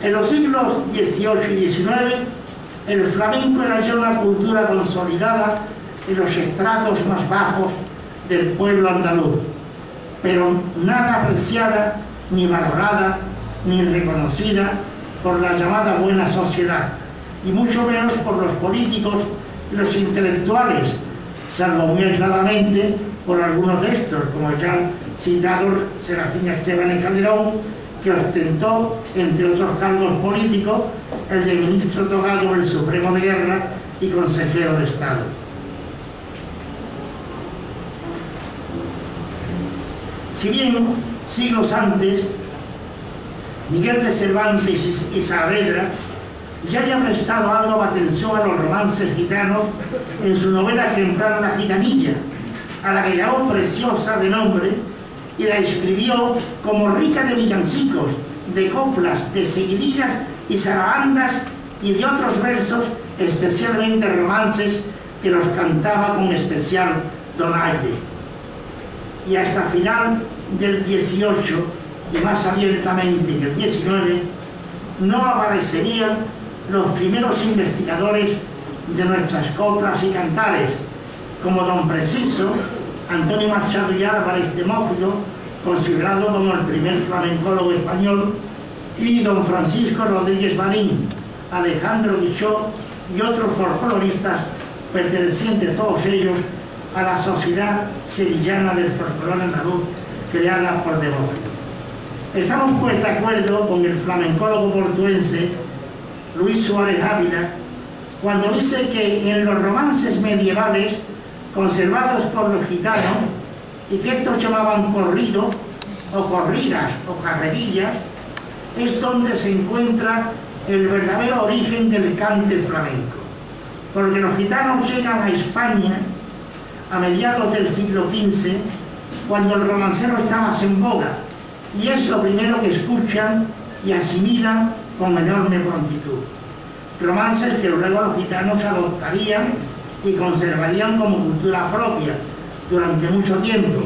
En los siglos XVIII y XIX, el flamenco era ya una cultura consolidada en los estratos más bajos del pueblo andaluz, pero nada apreciada, ni valorada, ni reconocida por la llamada buena sociedad, y mucho menos por los políticos y los intelectuales, salvo muy aisladamente por algunos de estos, como ya citado Serafín Esteban y Calderón, que ostentó, entre otros cargos políticos, el de ministro togado del Supremo de Guerra y consejero de Estado. Si bien siglos antes, Miguel de Cervantes y Saavedra ya había prestado algo de atención a los romances gitanos en su novela ejemplar La Gitanilla, a la que llamó Preciosa de nombre, y la escribió como rica de villancicos, de coplas, de seguidillas y zarabandas y de otros versos, especialmente romances que los cantaba con especial donaire. Y hasta final del XVIII y más abiertamente en el XIX, no aparecerían los primeros investigadores de nuestras coplas y cantares, como don Preciso, Antonio Machado y Álvarez Demófilo, considerado como el primer flamencólogo español, y don Francisco Rodríguez Marín, Alejandro Guichot y otros folcloristas pertenecientes todos ellos a la Sociedad Sevillana del Folclore Andaluz, creada por Demófilo. Estamos pues de acuerdo con el flamencólogo portuense Luis Suárez Ávila cuando dice que en los romances medievales conservados por los gitanos, y que estos llamaban corrido o corridas o carrerillas, es donde se encuentra el verdadero origen del cante flamenco, porque los gitanos llegan a España a mediados del siglo XV, cuando el romancero está más en boga, y es lo primero que escuchan y asimilan con enorme prontitud. Romances que luego los gitanos adoptarían y conservarían como cultura propia durante mucho tiempo,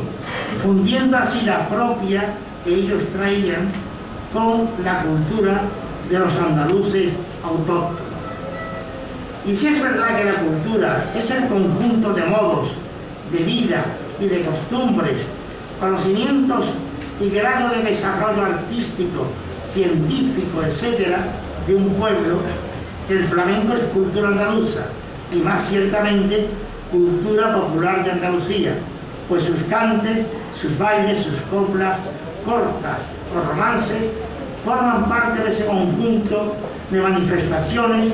fundiendo así la propia que ellos traían con la cultura de los andaluces autóctonos. Y si es verdad que la cultura es el conjunto de modos, de vida y de costumbres, conocimientos y grado de desarrollo artístico, científico, etc., de un pueblo, el flamenco es cultura andaluza, y más ciertamente cultura popular de Andalucía, pues sus cantes, sus bailes, sus coplas cortas o romances forman parte de ese conjunto de manifestaciones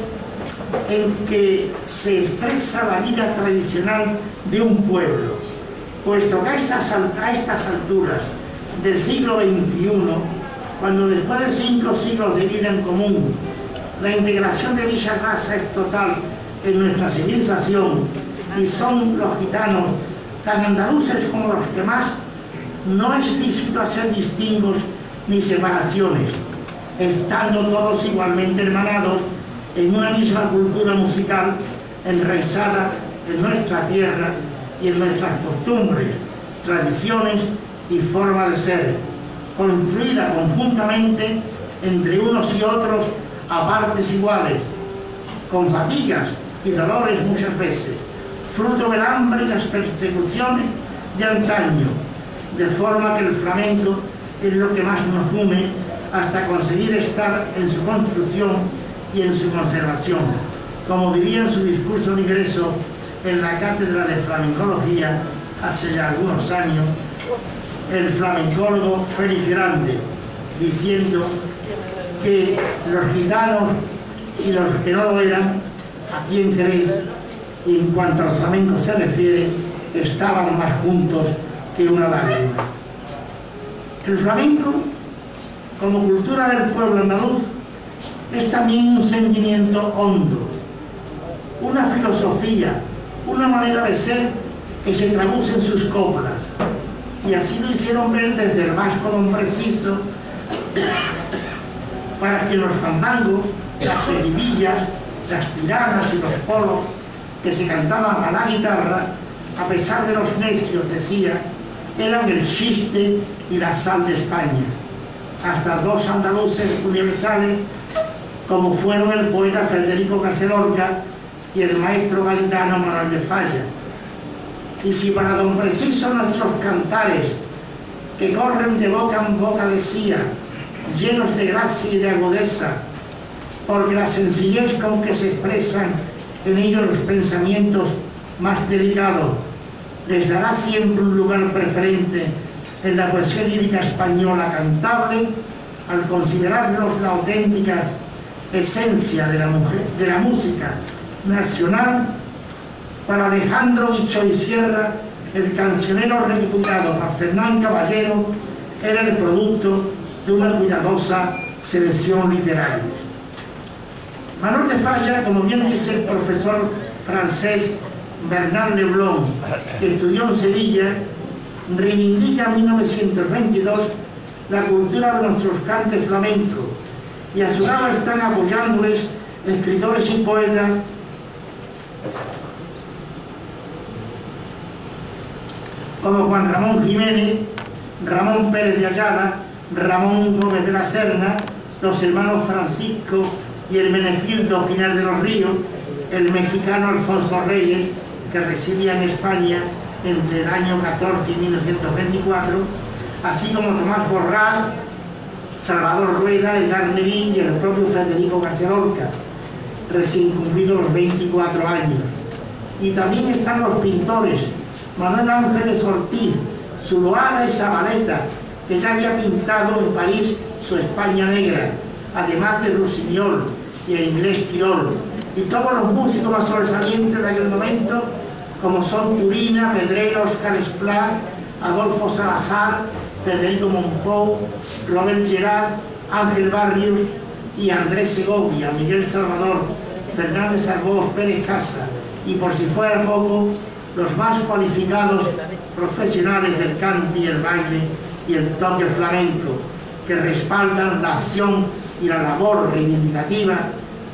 en que se expresa la vida tradicional de un pueblo, puesto que a estas alturas del siglo XXI, cuando después de 5 siglos de vida en común, la integración de dicha raza es total en nuestra civilización y son los gitanos tan andaluces como los demás, no es lícito hacer distingos ni separaciones, estando todos igualmente hermanados en una misma cultura musical enraizada en nuestra tierra y en nuestras costumbres, tradiciones y forma de ser, construida conjuntamente entre unos y otros a partes iguales, con fatigas y dolores muchas veces, fruto del hambre y las persecuciones de antaño, de forma que el flamenco es lo que más nos une hasta conseguir estar en su construcción y en su conservación, como diría en su discurso de ingreso en la Cátedra de Flamencología hace ya algunos años el flamencólogo Félix Grande, diciendo que los gitanos y los que no lo eran, ¿a quién creéis? Y en cuanto al flamenco se refiere, estaban más juntos que una lágrima. El flamenco, como cultura del pueblo andaluz, es también un sentimiento hondo, una filosofía, una manera de ser que se traduce en sus coplas. Y así lo hicieron ver desde el vasco don Preciso, para que los fandangos, las seguidillas, las tiranas y los polos que se cantaban a la guitarra, a pesar de los necios, decía, eran el chiste y la sal de España. Hasta 2 andaluces universales como fueron el poeta Federico García Lorca y el maestro gaditano Manuel de Falla. Y si para don Preciso nuestros cantares, que corren de boca en boca decía, llenos de gracia y de agudeza, porque la sencillez con que se expresan en ellos los pensamientos más delicados les dará siempre un lugar preferente en la poesía lírica española cantable, al considerarlos la auténtica esencia de la música nacional. Para Alejandro Guicho y Sierra, el cancionero reputado por Fernán Caballero era el producto de una cuidadosa selección literaria. Manuel de Falla, como bien dice el profesor francés Bernard Leblon, que estudió en Sevilla, reivindica en 1922 la cultura de nuestros cantes flamencos, y a su lado están apoyándoles escritores y poetas como Juan Ramón Jiménez, Ramón Pérez de Ayala, Ramón Gómez de la Serna, los hermanos Francisco y Hermenegildo Pinar de los Ríos, el mexicano Alfonso Reyes, que residía en España entre el año 14 y 1924, así como Tomás Borrás, Salvador Rueda, Edgar Nevín y el propio Federico García Lorca, recién cumplidos los 24 años. Y también están los pintores Manuel Ángeles Ortiz, Zuloaga y Zabaleta, que ya había pintado en París su España negra, además de Rusiñol y el inglés Tirol, y todos los músicos más sobresalientes de aquel momento, como son Turina, Pedrero, Óscar Esplá, Adolfo Salazar, Federico Monpou, Robert Gerard, Ángel Barrios y Andrés Segovia, Miguel Salvador, Fernández Arbós, Pérez Casa, y por si fuera poco, los más cualificados profesionales del cante y el baile y el toque flamenco, que respaldan la acción y la labor reivindicativa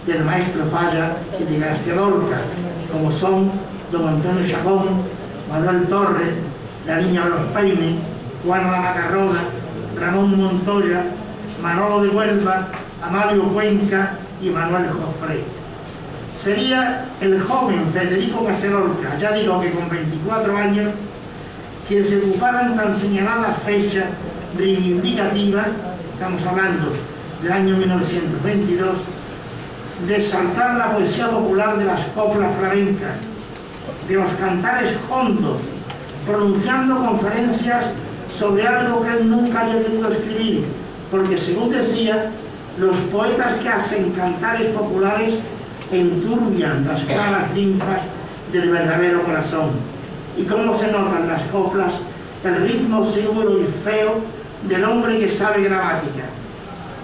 del maestro Falla y de García Lorca, como son don Antonio Chacón, Manuel Torres, la Niña de los Peines, Juana la Macarrona, Ramón Montoya, Manolo de Huelva, Amalio Cuenca y Manuel Jofré. Sería el joven Federico García Lorca, ya digo que con 24 años, quien se ocupara en tan señalada fecha reivindicativa, estamos hablando del año 1922, de exaltar la poesía popular de las coplas flamencas, de los cantares hondos, pronunciando conferencias sobre algo que él nunca había querido escribir, porque según decía, los poetas que hacen cantares populares enturbian las claras linfas del verdadero corazón. Y cómo se notan las coplas el ritmo seguro y feo del hombre que sabe gramática.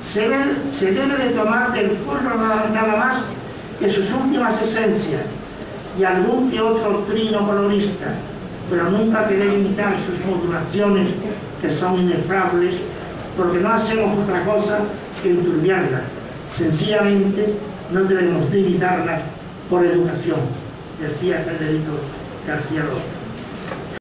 Se debe de tomar del curro nada más que sus últimas esencias y algún que otro trino colorista, pero nunca querer imitar sus modulaciones, que son inefrables, porque no hacemos otra cosa que enturbiarlas. Sencillamente no debemos de imitarlas por educación, decía Federico García Lorca.